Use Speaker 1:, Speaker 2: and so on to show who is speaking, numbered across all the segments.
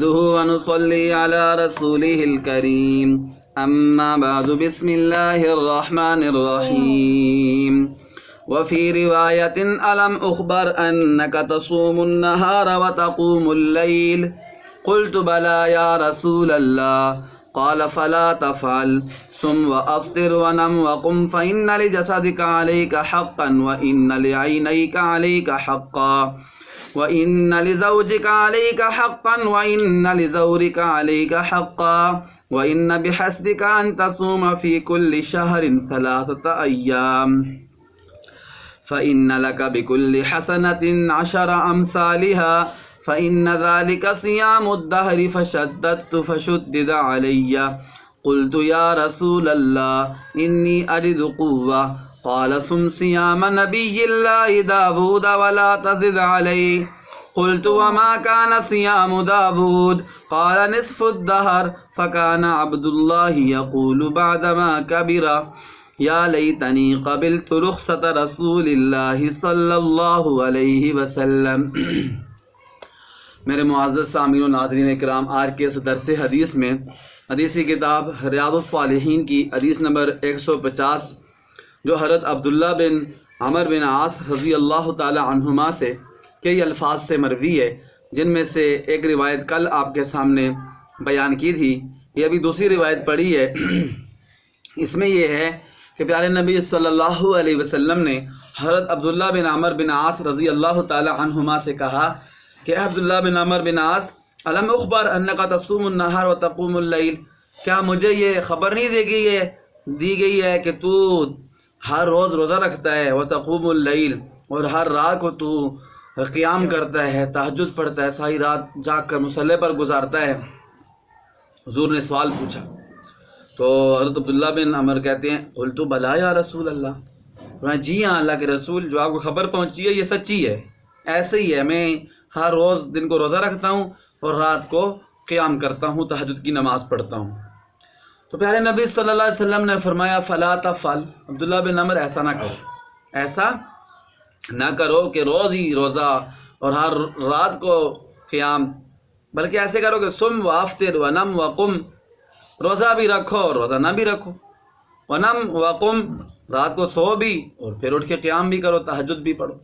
Speaker 1: ونصلي على رسوله الكريم أما بعد بسم الله الرحمن الرحيم وفي رواية ألم أخبر أنك تصوم النهار وتقوم الليل قلت بلى يا رسول الله قال فلا تفعل صم وأفطر ونم وقم فإن لجسدك عليك حقا وإن لعينيك عليك حقا وَإِنَّ لِزَوْجِكَ عَلَيْكَ حَقًّا وَإِنَّ لِزَوْرِكَ عَلَيْكَ حَقًّا وَإِنَّ بِحَسْبِكَ أَن تَصُومَ فِي كُلِّ شَهْرٍ 3 أيام فَإِنَّ لَكَ بِكُلِّ حَسَنَةٍ 10 أمثالها فَإِنَّ ذَلِكَ صِيَامُ الدَّهْرِ فَشَدَّدْتُ فَشُدِّدَ عَلَيَّ قُلْتُ يَا رَسُولَ اللَّهِ إِنِّي أَجِدُ قُوَّةً قال صم صيام نبي الله داود ولا تزد عليه قلت وما كان صيام داود قال نصف الدهر فكان عبد الله يقول بعدما كبر يا ليتني قبلت رخصة رسول الله صلی اللہ علیہ وسلم۔ میرے معزز سامعین و ناظرین کرام، آج کے اس درس حدیث میں حدیثی کتاب ریاض الصالحین کی حدیث نمبر 150 جو حضرت عبداللہ بن عمر بن عاص رضی اللہ تعالی عنہما سے کئی الفاظ سے مروی ہے، جن میں سے ایک روایت کل آپ کے سامنے بیان کی تھی، یہ ابھی دوسری روایت پڑھی ہے۔ اس میں یہ ہے کہ پیارے نبی صلی اللہ علیہ وسلم نے حضرت عبداللہ بن عمر بن عاص رضی اللہ تعالی عنہما سے کہا کہ اے عبداللہ بن عمر بن عاص الم اخبر انک تصوم النہار وتقوم اللیل، کیا مجھے یہ خبر نہیں دی گئی ہے کہ تو ہر روز روزہ رکھتا ہے، وتقوم اللیل، اور ہر رات کو تو قیام کرتا ہے، تہجد پڑھتا ہے، ساری رات جاگ کر مصلی پر گزارتا ہے۔ حضور نے سوال پوچھا تو حضرت عبداللہ بن عمر کہتے ہیں قلت بلا یا رسول اللہ، جی ہاں اللہ کے رسول، جو آپ کو خبر پہنچی ہے یہ سچی ہے، ایسے ہی ہے، میں ہر روز دن کو روزہ رکھتا ہوں اور رات کو قیام کرتا ہوں، تہجد کی نماز پڑھتا ہوں۔ تو پیارے نبی صلی اللہ علیہ وسلم نے فرمایا فلا تفعل، عبداللہ بن عمر ایسا نہ کرو، ایسا نہ کرو کہ روز ہی روزہ اور ہر رات کو قیام، بلکہ ایسے کرو کہ صم وافطر ونم وقم، روزہ بھی رکھو اور روزہ نہ بھی رکھو، ونم وقم، رات کو سو بھی اور پھر اٹھ کے قیام بھی کرو، تہجد بھی پڑھو۔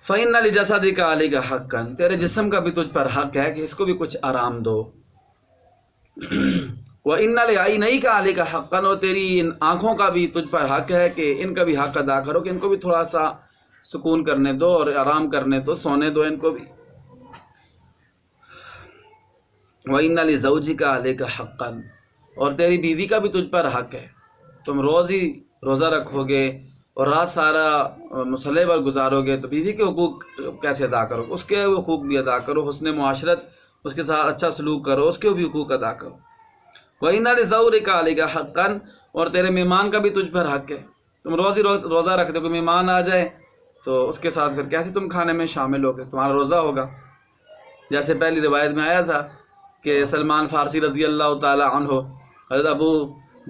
Speaker 1: فَإِنَّ لِجَسَدِكَ عَلَيْكَ حَقًّا، تیرے جسم کا بھی تجھ پر حق ہے کہ اس کو بھی کچھ آرام دو۔ وَإِنَّ لِعَيْنَيْكَ عَلَيْكَ حَقًّا، اور تیری ان آنکھوں کا بھی تجھ پر حق ہے کہ ان کا بھی حق ادا کرو، کہ ان کو بھی تھوڑا سا سکون کرنے دو اور آرام کرنے دو، سونے دو ان کو بھی۔ وَإِنَّ لِزَوْجِكَ عَلَيْكَ حَقًّا، اور تیری بیوی کا بھی تجھ پر حق ہے، تم روز ہی روزہ رکھو گے اور رات سارا مصلی پر گزارو گے تو بیوی کے حقوق کیسے ادا کرو، اس کے حقوق بھی ادا کرو، حسن معاشرت اس کے ساتھ اچھا سلوک کرو، اس کے بھی حقوق ادا کرو۔ وَإِنَّ لِزَوْرِكَ عَلَيْكَ حَقًّا، اور تیرے مہمان کا بھی تجھ پر حق ہے، تم روز ہی روزہ رکھتے ہو، کوئی مہمان آ جائے تو اس کے ساتھ پھر کیسے تم کھانے میں شامل ہوگے، تمہارا روزہ ہوگا۔ جیسے پہلی روایت میں آیا تھا کہ سلمان فارسی رضی اللہ تعالیٰ عنہ حضرت ابو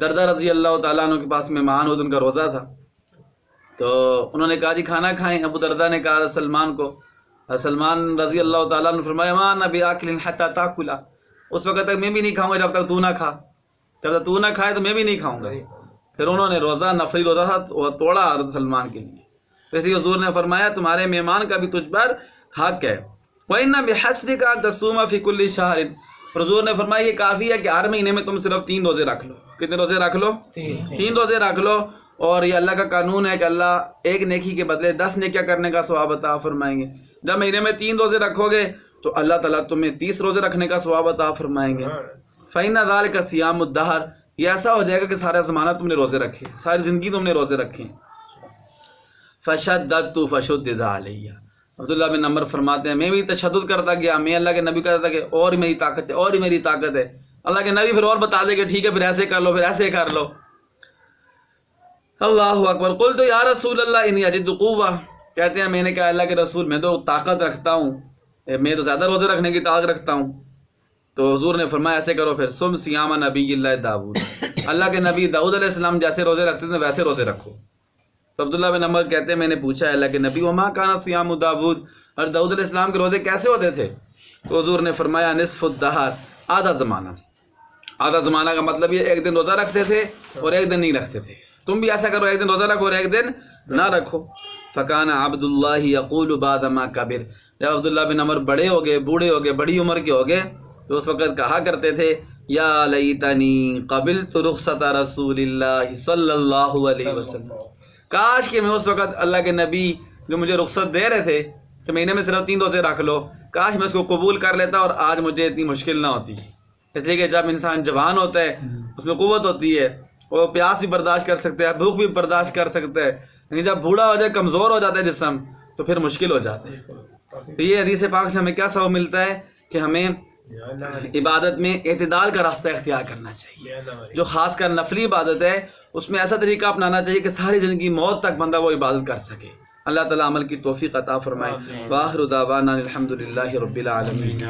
Speaker 1: دردہ رضی اللہ تعالیٰ عنہ کے پاس مہمان ہو تو ان کا روزہ تھا، تو انہوں نے کہا جی کھانا کھائیں، ابو دردہ نے کہا سلمان کو، سلمان رضی اللہ تعالیٰ عنہ فرمایا ما انا بآکل حتی تاکل، اس وقت تک میں بھی نہیں کھاؤں گا جب تک تو نہ کھا، جب تک تو نہ کھائے تو میں بھی نہیں کھاؤں گا۔ پھر انہوں نے روزہ، نفلی روزہ تھا، وہ توڑا حضرت سلمان کے لیے، تو اس لیے حضور نے فرمایا تمہارے مہمان کا بھی تجھ پر حق ہے۔ وَإِنَّ بِحَسْبِكَ أَن تَصُومَ فِي كُلِّ شَهْرٍ، حضور نے فرمایا یہ کافی ہے کہ ہر مہینے میں تم صرف 3 روزے رکھ لو۔ کتنے روزے رکھ لو؟ 3 روزے رکھ لو، اور یہ اللہ کا قانون ہے کہ اللہ ایک نیکی کے بدلے 10 نیکیاں کرنے کا ثواب عطا فرمائیں گے۔ جب مہینے میں 3 روزے رکھو گے تو اللہ تعالیٰ تمہیں 30 روزے رکھنے کا ثواب عطا فرمائیں گے۔ فَإِنَّ ذَلِكَ صِيَامُ الدَّهْرِ، یہ ایسا ہو جائے گا کہ سارا زمانہ تم نے روزے رکھے، ساری زندگی تم نے روزے رکھے۔ فَشَدَّدْتُ فَشُدِّدَ عَلَيَّ، عبداللہ بن عمر فرماتے ہیں میں بھی تشدد کرتا گیا، میں اللہ کے نبی کہتا تھا کہ اور ہی میری طاقت ہے، اور ہی میری طاقت ہے، اللہ کے نبی پھر اور بتا دے کہ ٹھیک ہے پھر ایسے کر لو، پھر ایسے کر لو۔ اللہ اکبر، قلت یا رسول اللہ انی اجد قوہ، کہتے ہیں میں نے کہا اللہ کے رسول میں تو طاقت رکھتا ہوں، میں تو زیادہ روزے رکھنے کی طاقت رکھتا ہوں۔ تو حضور نے فرمایا ایسے کرو پھر صم صیام نبی اللہ داؤد، اللہ کے نبی داؤد علیہ السلام جیسے روزے رکھتے تھے ویسے روزے رکھو۔ تو عبداللہ بن عمر کہتے ہیں میں نے پوچھا اللہ کے نبی وما کان صیام داؤد، اور داؤد علیہ السلام کے روزے کیسے ہوتے تھے؟ تو حضور نے فرمایا نصف الدہر، آدھا زمانہ۔ آدھا زمانہ کا مطلب یہ ایک دن روزہ رکھتے تھے اور ایک دن نہیں رکھتے تھے۔ تم بھی ایسا کرو، ایک دن روزہ رکھو اور ایک دن نہ رکھو۔ فکان عبداللہ یقول بعد ما کبر، جب عبداللہ بن عمر بڑے ہو گئے، بوڑھے ہو گئے، بڑی عمر کے ہو گئے، تو اس وقت کہا کرتے تھے یا لیتنی قبلت رخصت رسول اللہ صلی اللہ علیہ وسلم، کاش کہ میں اس وقت اللہ کے نبی جو مجھے رخصت دے رہے تھے کہ مہینے میں صرف 3 روزے رکھ لو، کاش میں اس کو قبول کر لیتا اور آج مجھے اتنی مشکل نہ ہوتی۔ اس لیے کہ جب انسان جوان ہوتا ہے اس میں قوت ہوتی ہے، وہ پیاس بھی برداشت کر سکتا ہے، بھوک بھی برداشت کر سکتا ہے، لیکن جب بوڑھا ہو جائے، کمزور ہو جاتا ہے جسم، تو پھر مشکل ہو جاتا ہے۔ تو یہ حدیث پاک سے ہمیں کیا سبق ملتا ہے کہ ہمیں عبادت میں اعتدال کا راستہ اختیار کرنا چاہیے۔ جو خاص کر نفلی عبادت ہے اس میں ایسا طریقہ اپنانا چاہیے کہ ساری زندگی موت تک بندہ وہ عبادت کر سکے۔ اللہ تعالیٰ عمل کی توفیق عطا فرمائے۔ وآخر دعوانا الحمدللہ رب العالمین۔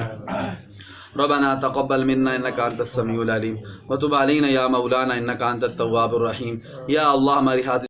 Speaker 1: ربنا تقبل منا انك انت السميع العليم وتب علينا يا مولانا انك انت التواب الرحيم۔ یا اللہ ہماری حاضر